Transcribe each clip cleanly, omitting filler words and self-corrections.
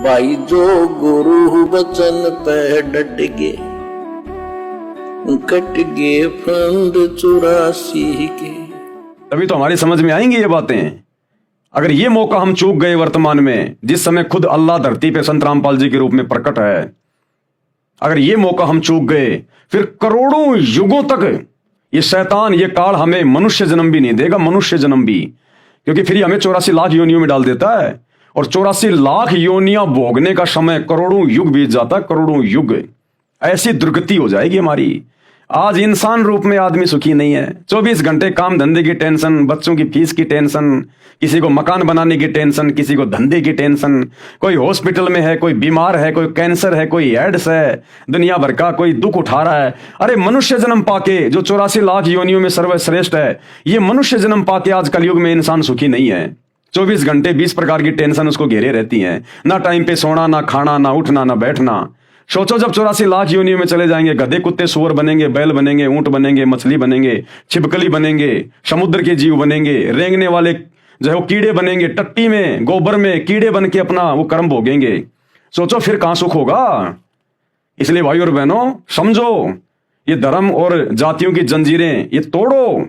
भाई जो गुरु बचन पे डट गे, कट गे फंद 84 के। तभी तो हमारी समझ में आएंगी ये बातें। अगर ये मौका हम चूक गए वर्तमान में, जिस समय खुद अल्लाह धरती पे संत रामपाल जी के रूप में प्रकट है, अगर ये मौका हम चूक गए, फिर करोड़ों युगों तक ये शैतान, ये काल हमें मनुष्य जन्म भी नहीं देगा, मनुष्य जन्म भी, क्योंकि फिर हमें 84 लाख योनियों में डाल देता है। और 84 लाख योनियां भोगने का समय करोड़ों युग बीत जाता है, करोड़ों युग। ऐसी दुर्गति हो जाएगी हमारी। आज इंसान रूप में आदमी सुखी नहीं है। 24 घंटे काम धंधे की टेंशन, बच्चों की फीस की टेंशन, किसी को मकान बनाने की टेंशन, किसी को धंधे की टेंशन, कोई हॉस्पिटल में है, कोई बीमार है, कोई कैंसर है, कोई एड्स है, दुनिया भर का कोई दुख उठा रहा है। अरे मनुष्य जन्म पाके, जो 84 लाख योनियों में सर्वश्रेष्ठ है, ये मनुष्य जन्म पाके आज कलयुग में इंसान सुखी नहीं है। 24 घंटे 20 प्रकार की टेंशन उसको घेरे रहती है। ना टाइम पे सोना, ना खाना, ना उठना, ना बैठना। सोचो जब 84 लाख योनियों में चले जाएंगे, गधे कुत्ते सूअर बनेंगे, बैल बनेंगे, ऊंट बनेंगे, मछली बनेंगे, छिपकली बनेंगे, समुद्र के जीव बनेंगे, रेंगने वाले जो है वो कीड़े बनेंगे, टट्टी में, गोबर में कीड़े बन के अपना वो कर्म भोगेंगे। सोचो फिर कहां सुख होगा। इसलिए भाई और बहनों, समझो, ये धर्म और जातियों की जंजीरें ये तोड़ो,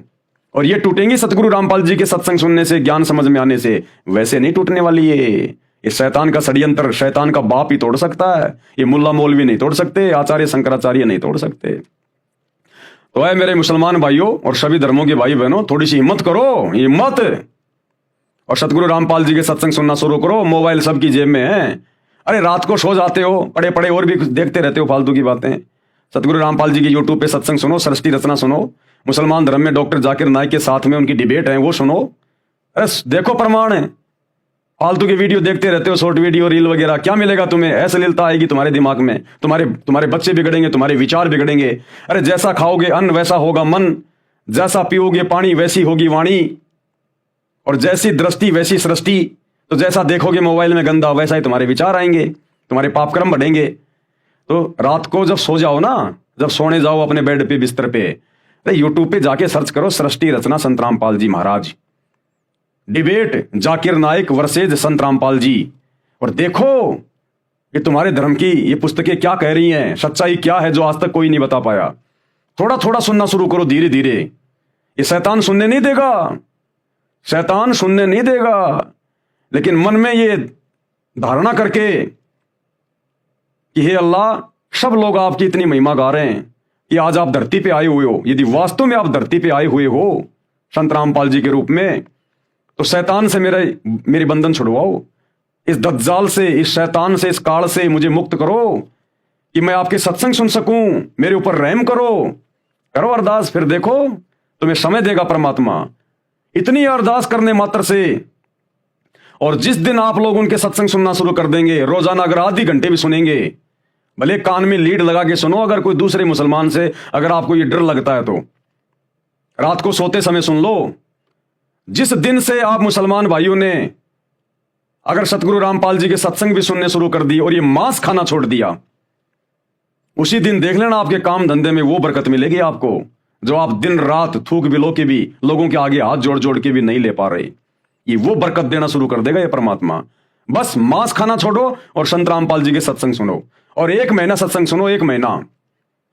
और ये टूटेंगी सतगुरु रामपाल जी के सत्संग सुनने से, ज्ञान समझ में आने से। वैसे नहीं टूटने वाली ये। इस शैतान का षड्यंत्र शैतान का बाप ही तोड़ सकता है। ये मुल्ला मौलवी नहीं तोड़ सकते, आचार्य शंकराचार्य नहीं तोड़ सकते। तो है मेरे मुसलमान भाइयों और सभी धर्मों के भाई बहनों, थोड़ी सी हिम्मत करो, हिम्मत, और सतगुरु रामपाल जी के सत्संग सुनना शुरू करो। मोबाइल सबकी जेब में है। अरे रात को सो जाते हो, पड़े पड़े और भी कुछ देखते रहते हो फालतू की बातें। सतगुरु रामपाल जी की यूट्यूब पे सत्संग सुनो, सृष्टि रचना सुनो, मुसलमान धर्म में डॉक्टर जाकिर नाइक के साथ में उनकी डिबेट है वो सुनो। अरे देखो प्रमाण है। फालतू की वीडियो देखते रहते हो, शॉर्ट वीडियो, रील वगैरह, क्या मिलेगा तुम्हें? अश्लीलता आएगी तुम्हारे दिमाग में, तुम्हारे बच्चे बिगड़ेंगे, तुम्हारे विचार बिगड़ेंगे। अरे जैसा खाओगे अन्न वैसा होगा मन, जैसा पियोगे पानी वैसी होगी वाणी, और जैसी दृष्टि वैसी सृष्टि। तो जैसा देखोगे मोबाइल में गंदा, वैसा ही तुम्हारे विचार आएंगे, तुम्हारे पाप कर्म बढ़ेंगे। तो रात को जब सो जाओ ना, जब सोने जाओ अपने बेड पे, बिस्तर पे, अरे यूट्यूब पे जाके सर्च करो सृष्टि रचना संत रामपाल जी महाराज, डिबेट जाकिर नाइक वर्सेज संत रामपाल जी, और देखो ये तुम्हारे धर्म की ये पुस्तकें क्या कह रही हैं, सच्चाई क्या है जो आज तक कोई नहीं बता पाया। थोड़ा थोड़ा सुनना शुरू करो, धीरे धीरे। ये शैतान सुनने नहीं देगा, शैतान सुनने नहीं देगा, लेकिन मन में ये धारणा करके कि हे अल्लाह, सब लोग आपकी इतनी महिमा गा रहे हैं कि आज आप धरती पे आए हुए हो, यदि वास्तव में आप धरती पे आए हुए हो संत रामपाल जी के रूप में, तो शैतान से मेरे बंधन छुड़वाओ, इस दज्जाल से, इस शैतान से, इस काल से मुझे मुक्त करो कि मैं आपके सत्संग सुन सकूं। मेरे ऊपर रहम करो, करो अरदास, फिर देखो तुम्हें समय देगा परमात्मा। इतनी अरदास करने मात्र से, और जिस दिन आप लोग उनके सत्संग सुनना शुरू कर देंगे, रोजाना अगर आधी घंटे भी सुनेंगे, भले कान में लीड लगा के सुनो, अगर कोई दूसरे मुसलमान से अगर आपको ये डर लगता है तो रात को सोते समय सुन लो। जिस दिन से आप मुसलमान भाइयों ने अगर सतगुरु रामपाल जी के सत्संग भी सुनने शुरू कर दिए और ये मांस खाना छोड़ दिया, उसी दिन देख लेना आपके काम धंधे में वो बरकत मिलेगी आपको, जो आप दिन रात थूक बिलो के भी लोगों के आगे हाथ जोड़ जोड़ के भी नहीं ले पा रहे। ये वो बरकत देना शुरू कर देगा ये परमात्मा। बस मांस खाना छोड़ो और संत रामपाल जी के सत्संग सुनो, और 1 महीना सत्संग सुनो, 1 महीना।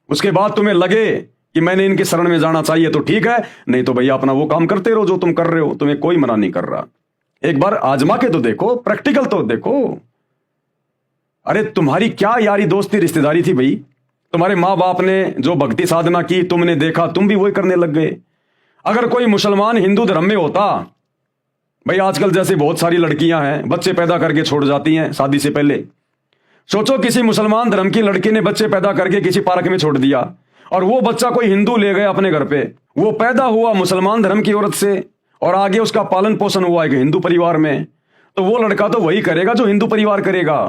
उसके बाद तुम्हें लगे कि मैंने इनके शरण में जाना चाहिए तो ठीक है, नहीं तो भैया अपना वो काम करते रहो जो तुम कर रहे हो, तुम्हें कोई मना नहीं कर रहा। एक बार आजमा के तो देखो, प्रैक्टिकल तो देखो। अरे तुम्हारी क्या यारी दोस्ती रिश्तेदारी थी भाई, तुम्हारे माँ बाप ने जो भक्ति साधना की तुमने देखा, तुम भी वही करने लग गए। अगर कोई मुसलमान हिंदू धर्म में होता भाई, आजकल जैसे बहुत सारी लड़कियां हैं बच्चे पैदा करके छोड़ जाती हैं शादी से पहले। सोचो किसी मुसलमान धर्म की लड़की ने बच्चे पैदा करके किसी पार्क में छोड़ दिया, और वो बच्चा कोई हिंदू ले गया अपने घर पे, वो पैदा हुआ मुसलमान धर्म की औरत से और आगे उसका पालन पोषण हुआ एक हिंदू परिवार में, तो वो लड़का तो वही करेगा जो हिंदू परिवार करेगा,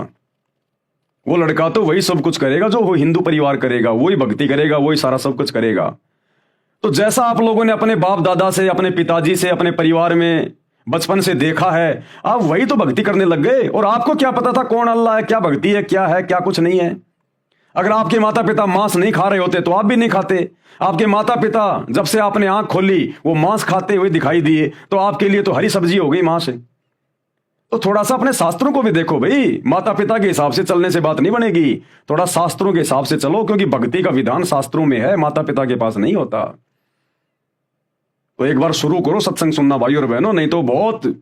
वो लड़का तो वही सब कुछ करेगा जो वो हिंदू परिवार करेगा, वही भक्ति करेगा, वही सारा सब कुछ करेगा। तो जैसा आप लोगों ने अपने बाप दादा से, अपने पिताजी से, अपने परिवार में बचपन से देखा है, आप वही तो भक्ति करने लग गए। और आपको क्या पता था कौन अल्लाह है, क्या भक्ति है, क्या कुछ नहीं है। अगर आपके माता पिता मांस नहीं खा रहे होते तो आप भी नहीं खाते। आपके माता पिता जब से आपने आंख खोली वो मांस खाते हुए दिखाई दिए, तो आपके लिए तो हरी सब्जी हो गई मांस। तो थोड़ा सा अपने शास्त्रों को भी देखो भाई। माता पिता के हिसाब से चलने से बात नहीं बनेगी, थोड़ा शास्त्रों के हिसाब से चलो, क्योंकि भक्ति का विधान शास्त्रों में है, माता पिता के पास नहीं होता। तो एक बार शुरू करो सत्संग सुनना भाई और बहनों, नहीं तो बहुत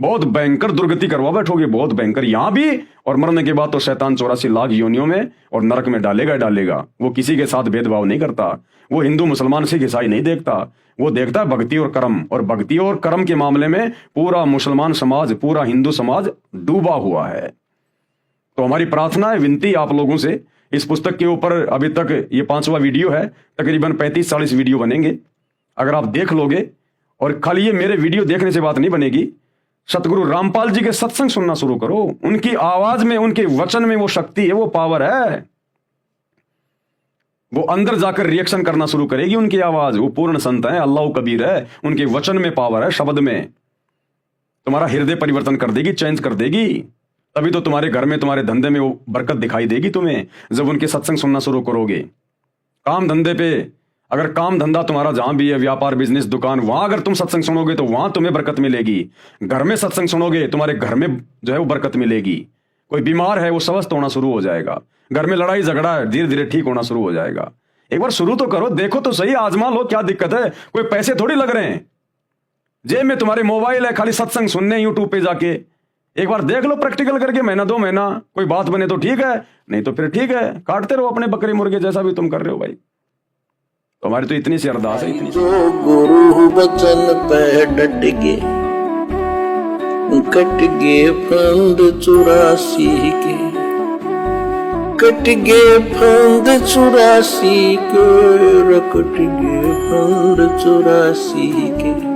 बहुत भयंकर दुर्गति करवा बैठोगे, बहुत भयंकर यहां भी, और मरने के बाद तो शैतान 84 लाख योनियों में और नरक में डालेगा। वो किसी के साथ भेदभाव नहीं करता, वो हिंदू मुसलमान सिख ईसाई नहीं देखता, वो देखता है भक्ति और कर्म। और भक्ति और कर्म के मामले में पूरा मुसलमान समाज, पूरा हिंदू समाज डूबा हुआ है। तो हमारी प्रार्थना है, विनती आप लोगों से, इस पुस्तक के ऊपर अभी तक ये 5वां वीडियो है, तकरीबन 35-40 वीडियो बनेंगे। अगर आप देख लोगे, और खाली ये मेरे वीडियो देखने से बात नहीं बनेगी, सतगुरु रामपाल जी के सत्संग सुनना शुरू करो। उनकी आवाज में, उनके वचन में वो शक्ति है, वो पावर है, वो अंदर जाकर रिएक्शन करना शुरू करेगी उनकी आवाज। वो पूर्ण संत है, अल्लाह कबीर है, उनके वचन में पावर है, शब्द में तुम्हारा हृदय परिवर्तन कर देगी, चेंज कर देगी। तभी तो तुम्हारे घर में, तुम्हारे धंधे में वो बरकत दिखाई देगी तुम्हें, जब उनके सत्संग सुनना शुरू करोगे। काम धंधे पे, अगर काम धंधा तुम्हारा जहां भी है, व्यापार बिजनेस दुकान, वहां अगर तुम सत्संग सुनोगे तो वहां तुम्हें बरकत मिलेगी। घर में सत्संग सुनोगे, तुम्हारे घर में जो है वो बरकत मिलेगी। कोई बीमार है वो स्वस्थ होना शुरू हो जाएगा, घर में लड़ाई झगड़ा है धीरे धीरे ठीक होना शुरू हो जाएगा। एक बार शुरू तो करो, देखो तो सही, आजमा लो, क्या दिक्कत है? कोई पैसे थोड़ी लग रहे हैं, जेब में तुम्हारे मोबाइल है, खाली सत्संग सुनने यूट्यूब पे जाके एक बार देख लो, प्रैक्टिकल करके, महीना 2 महीना, कोई बात बने तो ठीक है, नहीं तो फिर ठीक है, काटते रहो अपने बकरे मुर्गे जैसा भी तुम कर रहे हो भाई। तो हमारी तो इतनी सी अरदास है, इतनी सी। जो गुरु बचन पे डट गे, कट गे फंद 84 के, कट गे फंद 84 के, कट गे फंद 84 के।